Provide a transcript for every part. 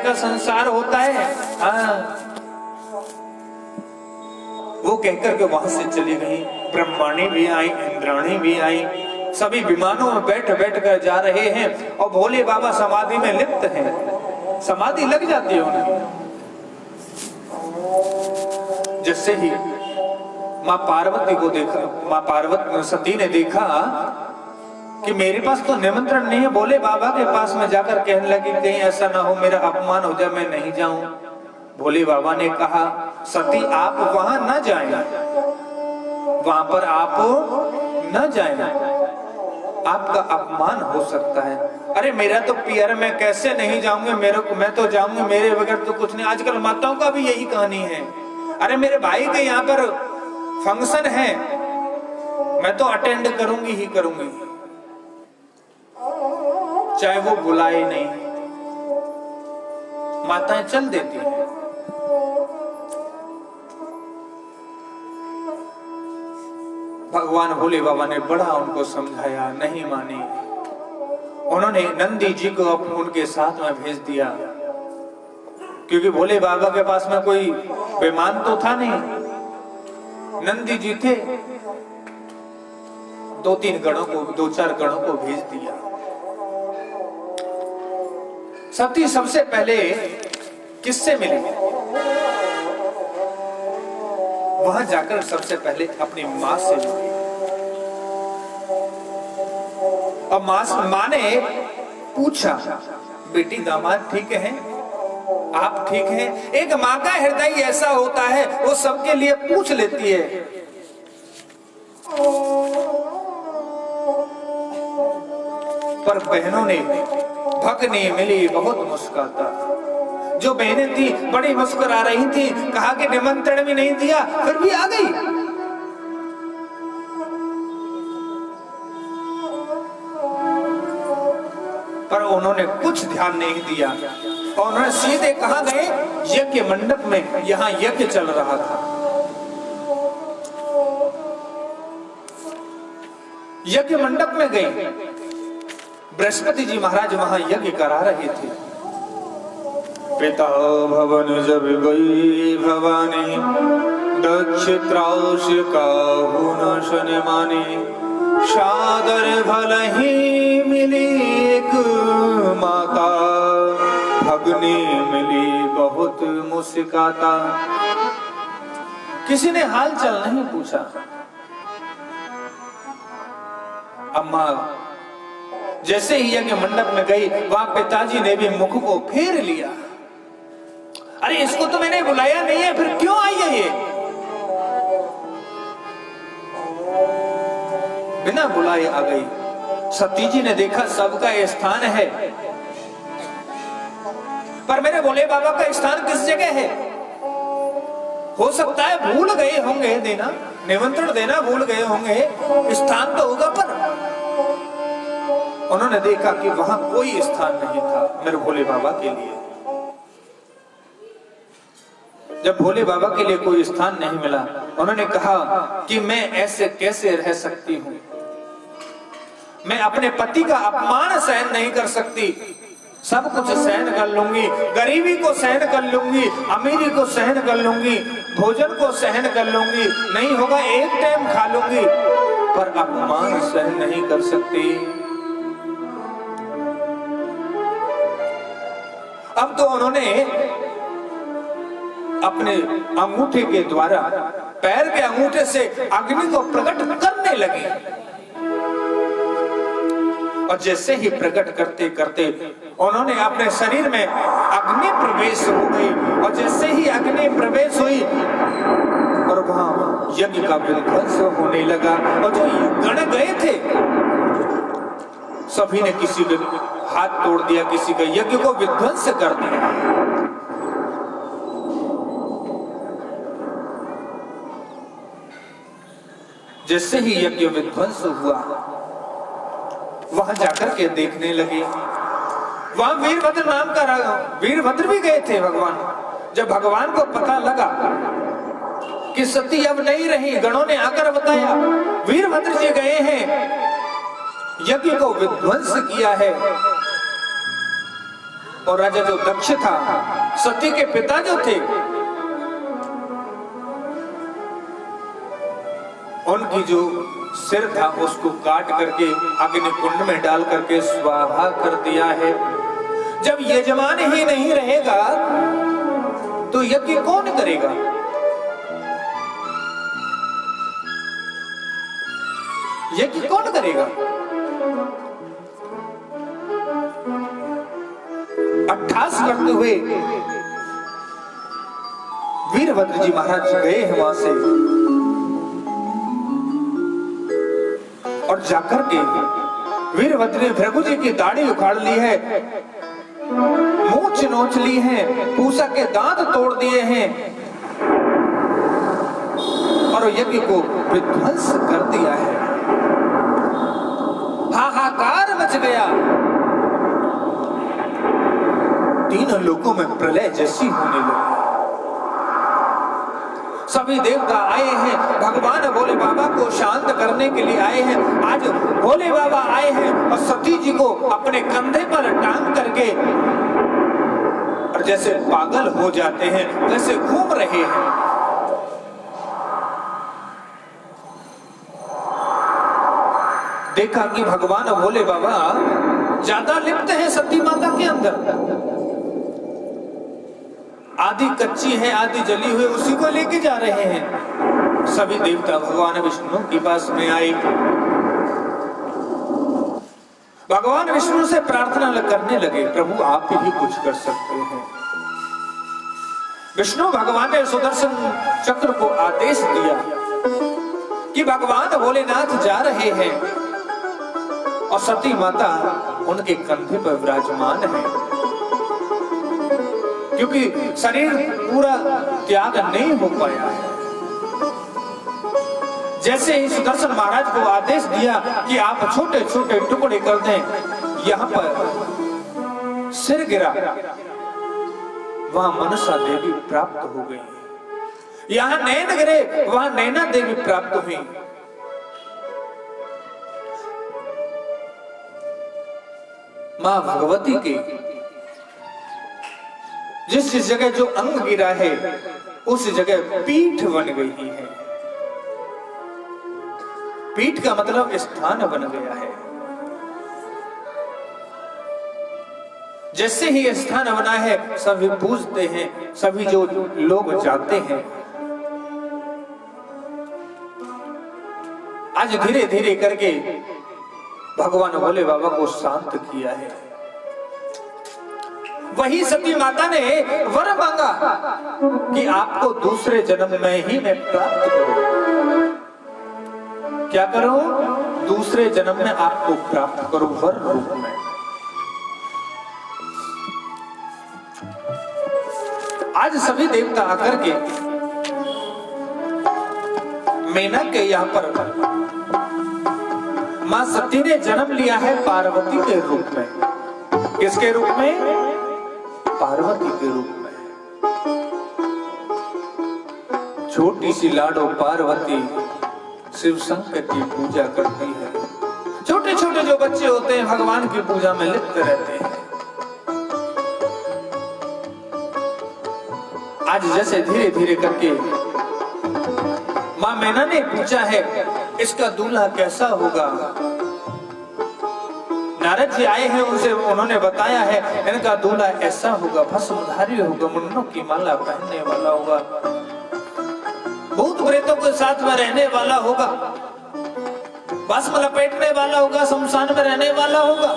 का संसार होता है। हाँ, वो कहकर के वहां से चली गई। ब्रह्माणी भी आई, इंद्राणी भी आई, सभी विमानों में बैठ बैठ कर जा रहे हैं और भोले बाबा समाधि में लिप्त हैं। समाधि लग जाती है उनकी। जिससे ही माँ पार्वती को देखा, माँ पार्वती सती ने देखा कि मेरे पास तो निमंत्रण नहीं है। भोले बाबा के पास में जाकर कहने लगी कहीं ऐसा ना हो मेरा अपमान हो जाए, मैं नहीं जाऊं। भोले बाबा ने कहा सती आप वहां न जाएं, वहां पर आप न जाएं, आपका अपमान हो सकता है। अरे मेरा तो पियर, मैं कैसे नहीं जाऊंगी, मेरे को मैं तो जाऊंगी, मेरे बगैर तो कुछ नहीं। आजकल माताओं का भी यही कहानी है। अरे मेरे भाई के यहाँ पर फंक्शन है, मैं तो अटेंड करूंगी ही करूंगी, चाहे वो बुलाए नहीं। माताएं चल देती हैं। भगवान भोले बाबा ने बड़ा उनको समझाया, नहीं मानी। उन्होंने नंदी जी को उनके साथ में भेज दिया, क्योंकि भोले बाबा के पास में कोई विमान तो था नहीं, नंदी जी थे। दो चार गणों को भेज दिया। सती सबसे पहले किससे मिली? वहां जाकर सबसे पहले अपनी मां से मिली। और मां ने पूछा बेटी दामाद ठीक है, आप ठीक हैं? एक मां का हृदय ऐसा होता है, वो सबके लिए पूछ लेती है। पर बहनों ने, भगनी मिली बहुत मुस्कुराता। जो बहनें थी बड़ी मुस्कुरा रही थी, कहा कि निमंत्रण भी नहीं दिया फिर भी आ गई। पर उन्होंने कुछ ध्यान नहीं दिया और उन्होंने सीधे कहां गए? यज्ञ मंडप में। यहां यज्ञ चल रहा था। यज्ञ मंडप में गए। बृहस्पति जी महाराज वहां यज्ञ करा रहे थे। पिता भवन जब गई भवानी, दक्ष त्रास काहू न शन मानी। सादर भल ही मिली एक माता, भगनी मिली बहुत मुस्काता। किसी ने हाल चाल नहीं पूछा। अम्मा जैसे ही यज्ञ मंडप में गई, वहां पिताजी ने भी मुख को फेर लिया। अरे इसको तो मैंने बुलाया नहीं है, फिर क्यों आई है ये? बिना बुलाए आ गई। सती जी ने देखा सबका स्थान है, पर मेरे भोले बाबा का स्थान किस जगह है? हो सकता है भूल गए होंगे देना, निमंत्रण देना भूल गए होंगे, स्थान तो होगा। पर उन्होंने देखा कि वहां कोई स्थान नहीं था मेरे भोले बाबा के लिए। जब भोले बाबा के लिए कोई स्थान नहीं मिला, उन्होंने कहा कि मैं ऐसे कैसे रह सकती हूं, मैं अपने पति का अपमान सहन नहीं कर सकती। सब कुछ सहन कर लूंगी, गरीबी को सहन कर लूंगी, अमीरी को सहन कर लूंगी, भोजन को सहन कर लूंगी, नहीं होगा एक टाइम खा लूंगी, पर अपमान सहन नहीं कर सकती। अब तो उन्होंने अपने अंगूठे के द्वारा, पैर के अंगूठे से अग्नि को प्रकट करने लगे। और जैसे ही प्रकट करते करते उन्होंने अपने शरीर में अग्नि प्रवेश हो गई। और जैसे ही अग्नि प्रवेश हुई और वहां यज्ञ का विध्वंस होने लगा। और जो गण गए थे सभी ने किसी के हाथ तोड़ दिया, किसी का यज्ञ को विध्वंस कर दिया। जैसे ही यज्ञ विध्वंस हुआ, वहां जाकर के देखने लगे। वहां वीरभद्र नाम का वीरभद्र भी गए थे भगवान। जब भगवान को पता लगा कि सती अब नहीं रही, गणों ने आकर बताया वीरभद्र जी गए हैं, यज्ञ को विध्वंस किया है। और राजा जो दक्ष था, सती के पिता जो थे, उनकी जो सिर था उसको काट करके अग्नि कुंड में डाल करके स्वाहा कर दिया है। जब यजमान ही नहीं रहेगा तो यज्ञ कौन करेगा? यज्ञ कौन करेगा? 28 करते हुए वीरभद्र जी महाराज गए हैं वहां से, और जाकर के वीरभद्र ने भृगु जी की दाढ़ी उखाड़ ली है, मूंछ नोच ली है, पूसा के दांत तोड़ दिए हैं और यज्ञ को विध्वंस कर दिया है। हाहाकार मच गया, तीनों लोगों में प्रलय जैसी होने लगी। सभी देवता आए हैं, भगवान भोले बाबा को शांत करने के लिए आए हैं। आज भोले बाबा आए हैं और सती जी को अपने कंधे पर टांग करके और जैसे पागल हो जाते हैं वैसे घूम रहे हैं। देखा कि भगवान भोले बाबा ज्यादा लिप्त हैं सती माता के अंदर, आधी कच्ची है आधी जली हुई, उसी को लेके जा रहे हैं। सभी देवता भगवान विष्णु के पास में आए, भगवान विष्णु से प्रार्थना करने लगे, प्रभु आप ही कुछ कर सकते हैं। विष्णु भगवान ने सुदर्शन चक्र को आदेश दिया कि भगवान भोलेनाथ जा रहे हैं और सती माता उनके कंधे पर विराजमान है, क्योंकि शरीर पूरा त्याग नहीं हो पाया है। जैसे ही सुदर्शन महाराज को आदेश दिया कि आप छोटे छोटे टुकड़े कर दें, यहां पर सिर गिरा, वहां मनसा देवी प्राप्त हो गई। यहां नैन गिरे, वहां नैना देवी प्राप्त हुई। मां भगवती के जिस जगह जो अंग गिरा है उस जगह पीठ बन गई है। पीठ का मतलब स्थान बन गया है। जैसे ही स्थान बना है सभी पूजते हैं, सभी जो लोग जाते हैं। आज धीरे धीरे करके भगवान भोले बाबा को शांत किया है। वही सती माता ने वर मांगा कि आपको दूसरे जन्म में ही मैं प्राप्त करूं। क्या करूं? दूसरे जन्म में आपको प्राप्त करूं वर रूप में। आज सभी देवता आकर के मैना के यहाँ पर मां सती ने जन्म लिया है पार्वती के रूप में। किसके रूप में? पार्वती के रूप में। छोटी सी लाडो पार्वती शिव शंकर की पूजा करती है। छोटे छोटे जो बच्चे होते हैं भगवान की पूजा में लिप्त रहते हैं। आज जैसे धीरे धीरे करके मां मैना ने पूछा है इसका दूल्हा कैसा होगा। नारद जी आए हैं, उनसे उन्होंने बताया है इनका दूल्हा ऐसा होगा, भस्मधारी होगा, मुन्नों की माला पहनने वाला होगा, भूत प्रेतों के साथ में रहने वाला होगा, भस्म लपेटने वाला होगा, शमशान में रहने वाला होगा।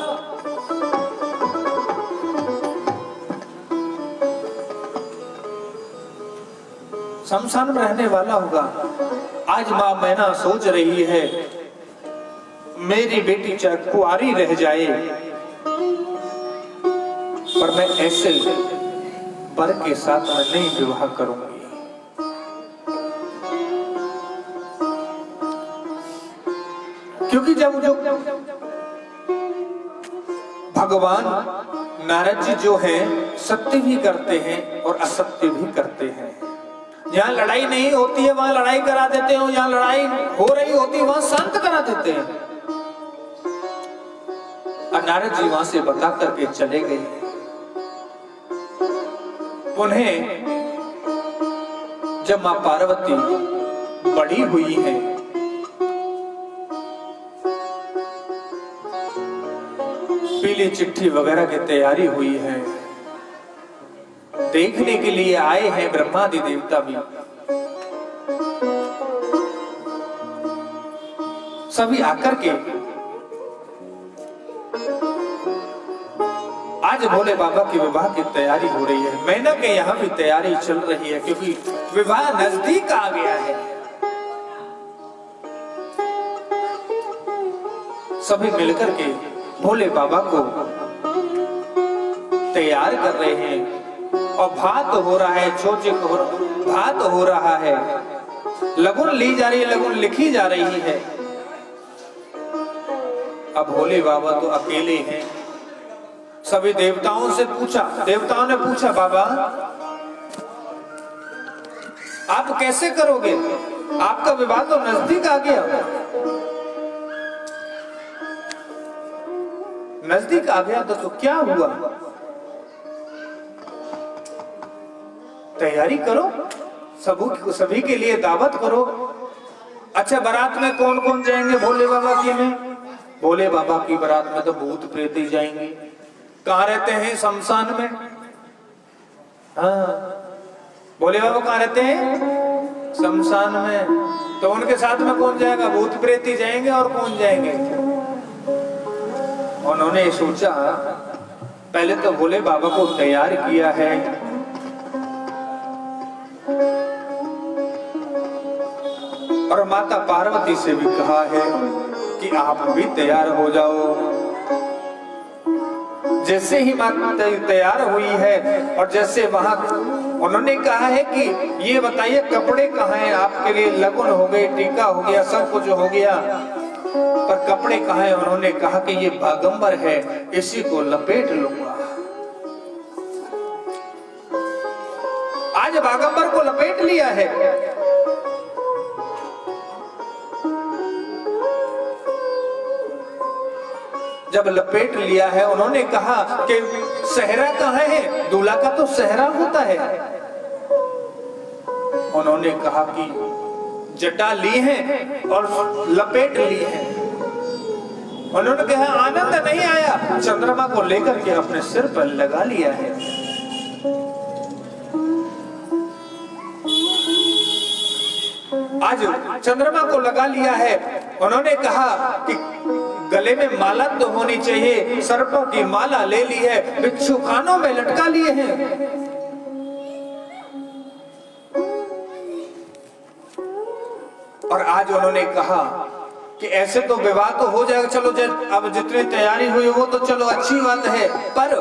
शमशान में रहने वाला होगा। आज मां मैना सोच रही है मेरी बेटी चाहे कुंवारी रह जाए पर मैं ऐसे वर के साथ में नहीं विवाह करूंगी। क्योंकि जब जो भगवान नारद जी जो हैं सत्य भी करते हैं और असत्य भी करते हैं। जहां लड़ाई नहीं होती है वहां लड़ाई करा देते हैं, जहां लड़ाई हो रही होती है वहां शांत करा देते हैं। और नारद जी वहां से बता करके चले गए। उन्हें जब मां पार्वती बड़ी हुई है, पीली चिट्ठी वगैरह की तैयारी हुई है, देखने के लिए आए हैं ब्रह्मादि देवता भी, सभी आकर के आज भोले बाबा की विवाह की तैयारी हो रही है। मैना के यहाँ भी तैयारी चल रही है, क्योंकि विवाह नजदीक आ गया है। सभी मिलकर के भोले बाबा को तैयार कर रहे हैं और भात हो रहा है, भात हो रहा है, लगुन ली जा रही है, लगुन लिखी जा रही है। अब भोले बाबा तो अकेले हैं। सभी देवताओं से पूछा, देवताओं ने पूछा, बाबा आप कैसे करोगे, आपका विवाह तो नजदीक आ गया। नजदीक आ गया तो क्या हुआ, तैयारी करो, सभी के लिए दावत करो। अच्छा, बारात में कौन कौन जाएंगे भोले बाबा की में? भोले बाबा की बारात में तो भूत प्रेत ही जाएंगे। कहाँ रहते हैं? शमशान में। हाँ, भोले बाबा कहाँ रहते हैं? शमशान में। तो उनके साथ में कौन जाएगा? भूत प्रेत ही जाएंगे, और कौन जाएंगे? उन्होंने सोचा, पहले तो भोले बाबा को तैयार किया है, और माता पार्वती से भी कहा है कि आप भी तैयार हो जाओ। जैसे ही माता तैयार हुई है, और जैसे वहां उन्होंने कहा है कि ये बताइए कपड़े कहाँ हैं आपके लिए? लगन हो गई, टीका हो गया, सब कुछ हो गया, पर कपड़े कहाँ हैं? उन्होंने कहा कि ये बागंबर है, इसी को लपेट लूंगा। आज बागंबर को लपेट लिया है। जब लपेट लिया है, उन्होंने कहा कि सेहरा कहाँ है? दूल्हा का तो सेहरा होता है। उन्होंने कहा कि जटा ली है और लपेट ली है। उन्होंने कहा आनंद नहीं आया, चंद्रमा को लेकर के अपने सिर पर लगा लिया है। आज चंद्रमा को लगा लिया है। उन्होंने कहा कि गले में माला तो होनी चाहिए, सर्पों की माला ले ली है, बिच्छू कानों में लटका लिए हैं। और आज उन्होंने कहा कि ऐसे तो विवाह तो हो जाएगा, चलो अब जितनी तैयारी हुई वो तो चलो अच्छी बात है, पर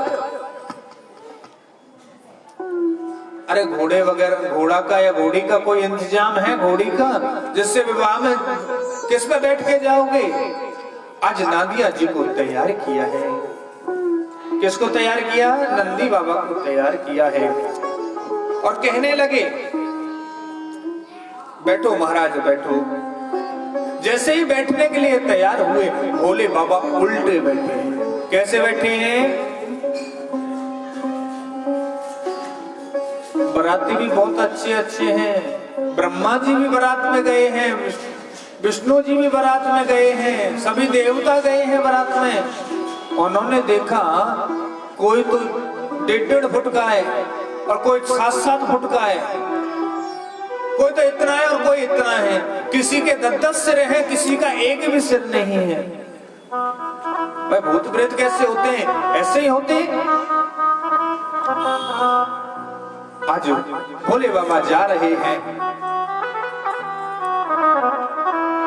अरे घोड़े वगैरह, घोड़ा का या घोड़ी का कोई इंतजाम है? घोड़ी का जिससे विवाह में किस पे बैठ के जाओगे? आज नादिया जी को तैयार किया है। किसको तैयार किया? नंदी बाबा को तैयार किया है। और कहने लगे, बैठो महाराज बैठो। जैसे ही बैठने के लिए तैयार हुए, भोले बाबा उल्टे बैठे। कैसे बैठे हैं? बराती भी बहुत अच्छे अच्छे हैं, ब्रह्मा जी भी बारात में गए हैं, विष्णु जी भी बारात में गए हैं, सभी देवता गए हैं बारात में। उन्होंने देखा कोई तो 1.5 फुट का है और कोई 7-7 फुट का है, कोई तो इतना है और कोई इतना है, किसी के 10-10 सिर है, किसी का एक भी सिर नहीं है। भाई भूत प्रेत कैसे होते हैं? ऐसे ही होते हैं। आज भोले बाबा जा रहे हैं।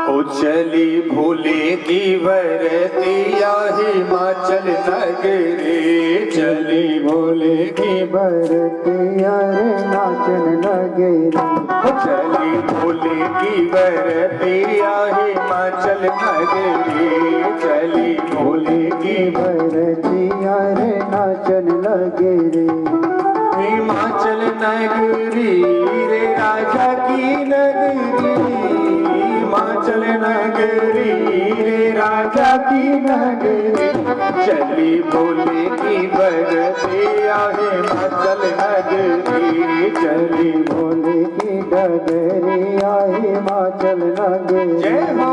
ओ चली भोले की बरतिया हिमाचल नगरी, चली भोले की बरतिया हिमाचल नगरी, चली भोले की बरतिया हिमाचल नगरी, चली भोले की बरतिया हिमाचल नगरी, हिमाचल नगरी रे राजा की नगरी, हिमाचल नगरी रे राजा की नगरी, चली भोले की बरतिया हिमाचल नगरी, जय हो।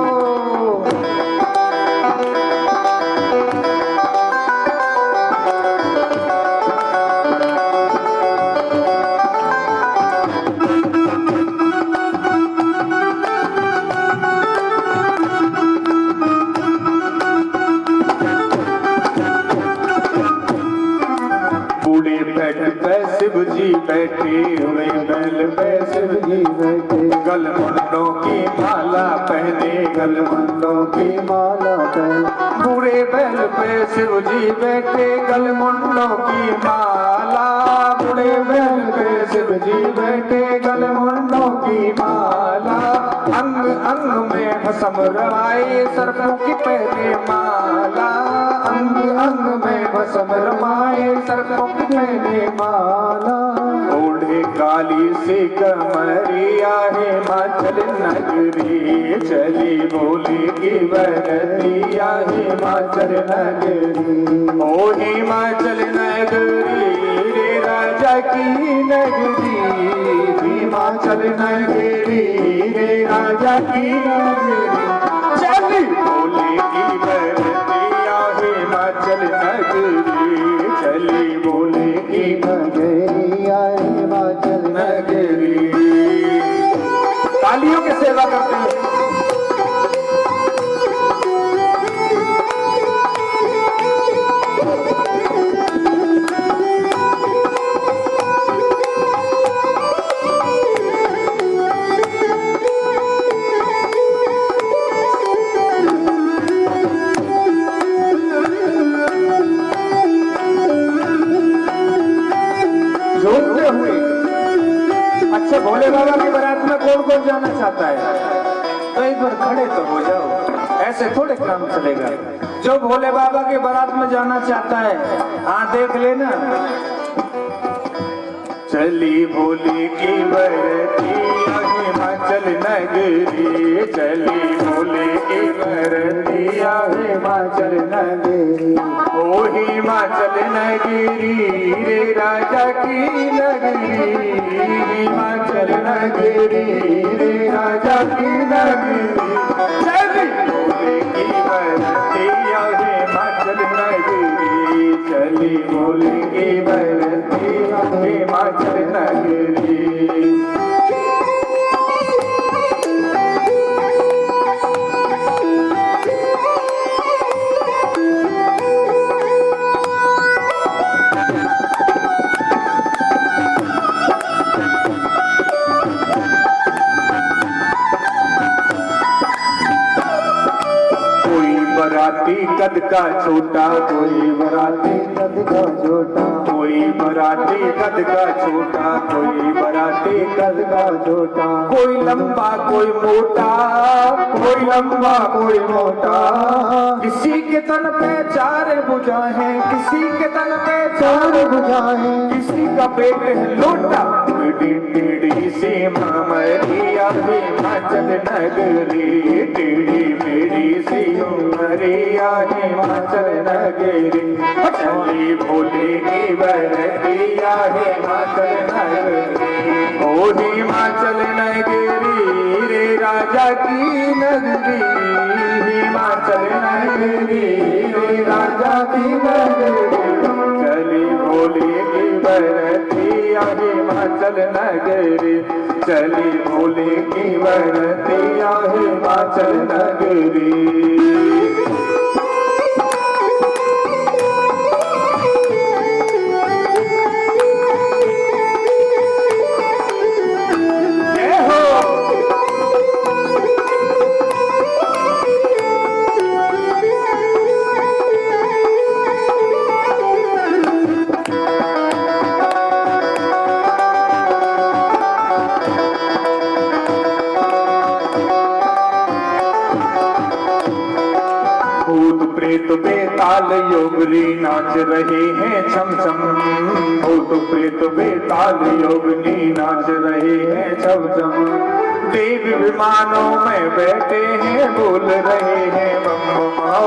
शिव जी बैठे हुए बैल पे शिव जी बैठे, गलमुंडों की माला पहने, गलमुंडों की माला पहने, बूढ़े बैल पे शिव जी बैठे, गलमुंडों की माला, बूढ़े बैल पे शिव जी बैठे, गलमुंडों की माला, अंग अंग में भस्म रवाए, सर्पों की पहने माला, अंग अंग में भस्म रवाए, सर्पों की पहने माला, ओढ़े काली से कमरिया हिमाचल नगरी, चली बोली की बरतिया हिमाचल नगरी, ओ हिमाचल नगरी रे राजा की नगरी, हिमाचल नगरी रे राजा की नगरी, चली बोली की बरतिया हिमाचल नगरी, चली बोली की नगरिया हिमाचल नगरी। तालियों की सेवा करते हैं। अच्छा, भोले बाबा की बारात में कौन कौन जाना चाहता है? तो एक बार खड़े तो हो जाओ, ऐसे थोड़े काम चलेगा। जो भोले बाबा की बारात में जाना चाहता है, हाँ देख लेना। चली भोले की बरतिया हिमाचल नगरी, चली भोले की बरतिया हिमाचल नगरी, ओ हिमाचल नगरी रे राजा की नगरी, हिमाचल नगरी रे राजा की नगरी, चली भोले की बरतिया हिमाचल नगरी, चली भोले की बरतिया हिमाचल नगरी। बराती कद का छोटा, कोई बराती कद का छोटा, कोई बराती कद का छोटा, कोई बराती कद का छोटा, कोई लंबा कोई मोटा, कोई लंबा कोई मोटा, किसी के तन पे चार भुजाएं हैं, किसी के तन पे चार भुजाएं हैं, किसी का पेट है लोटा, टेढ़ी सी मामरिया हिमाचल नगरी, टेढ़ी मेढ़ी सी उमरिया हिमाचल नगरी, चली भोले की बरतिया हिमाचल नगरी, ओ हिमाचल नगरी रे राजा की नगरी, हिमाचल नगरी रे राजा की नगरी, चली भोले की बरतिया हिमाचल नगरी, चली भोले की बरतिया हिमाचल नगरी। प्रेत बेताल योगनी नाच रहे हैं छम छम, भूत प्रेत बेताल योगनी नाच रहे हैं छम छम, देव विमानों में बैठे हैं बोल रहे हैं बम बम हो।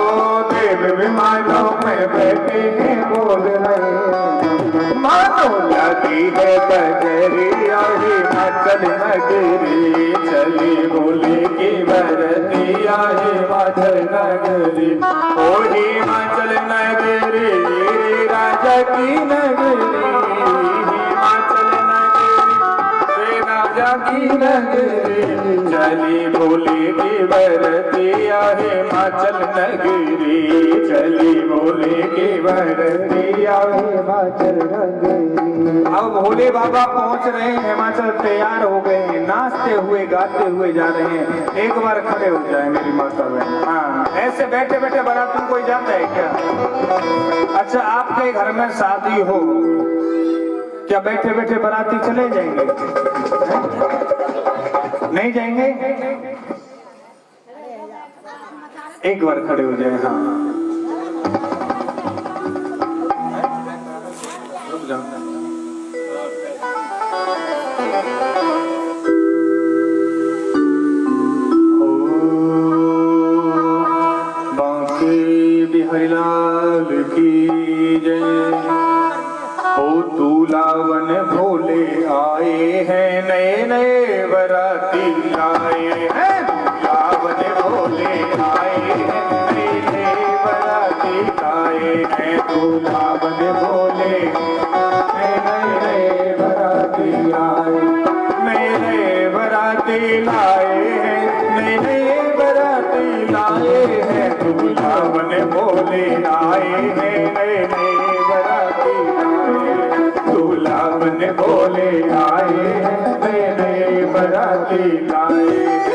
देव विमानों में बैठे हैं बोल रहे हैं मानो लगी है बजरिया हिमाचल नगरी चली बोले की बरतिया हिमाचल नगरी ओ हिमाचल नगरी राजा की नगरी हिमाचल नगरी राजा की नगरी चली बोले की बरतिया हिमाचल नगरी चली बोले की बरतिया हिमाचल नगरी। अब भोले बाबा पहुंच रहे हैं हिमाचल, तैयार हो गए हैं, नाचते हुए गाते हुए जा रहे हैं। एक बार खड़े हो जाए मेरी माता बहन। हाँ, ऐसे बैठे बैठे बाराती कोई जाता है क्या? अच्छा, आपके घर में शादी हो, क्या बैठे बैठे बाराती चले जाएंगे? नहीं जाएंगे? एक बार खड़े हो जाए। हाँ, रुक जाओ। हरिलाल की जय हो। दूल्हावन भोले आए हैं नए नए बराती आए हैं। दूल्हावन भोले आए हैं नए नए बराती आए हैं। दूल्हावन भोले नए नए बराती आए नए नए बराती लाए हैं नए नए बराती लाए हैं। दूल्हावन भोले आए हैं नए नए बराती आए। दूल्हावन भोले आए हैं नए नए बराती लाए हैं।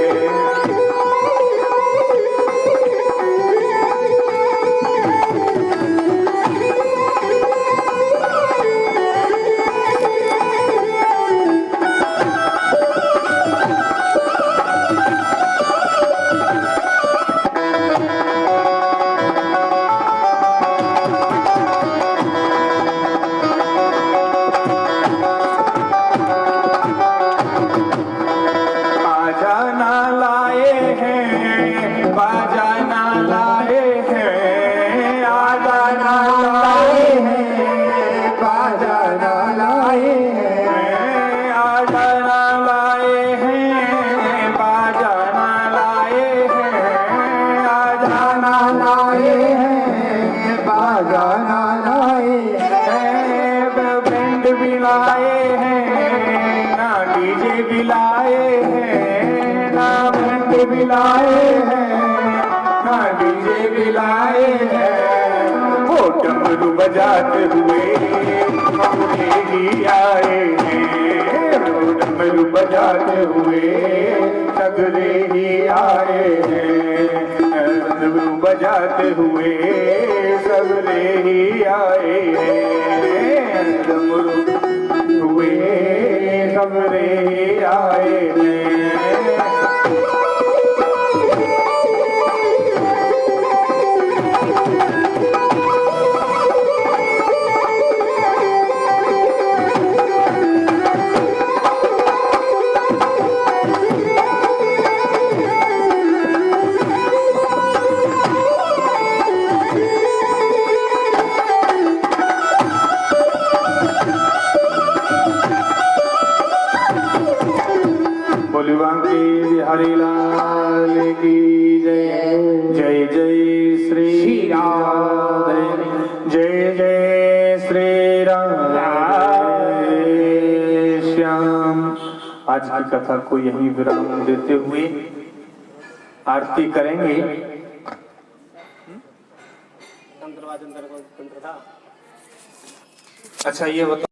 लाए हैं ना डीजे भी लाए हैं। वो डमरू बजाते हुए सगरे ही आए हैं। वो डमरू बजाते हुए सगरे ही आए हैं। डमरू बजाते हुए सगरे ही आए हैं। डमरू हुए सगरे ही आए हैं। हरिलाल की जय। जय जय श्री राम जय जय श्री राम श्याम। आज की कथा को यहीं विराम देते हुए आरती करेंगे। अच्छा, ये बता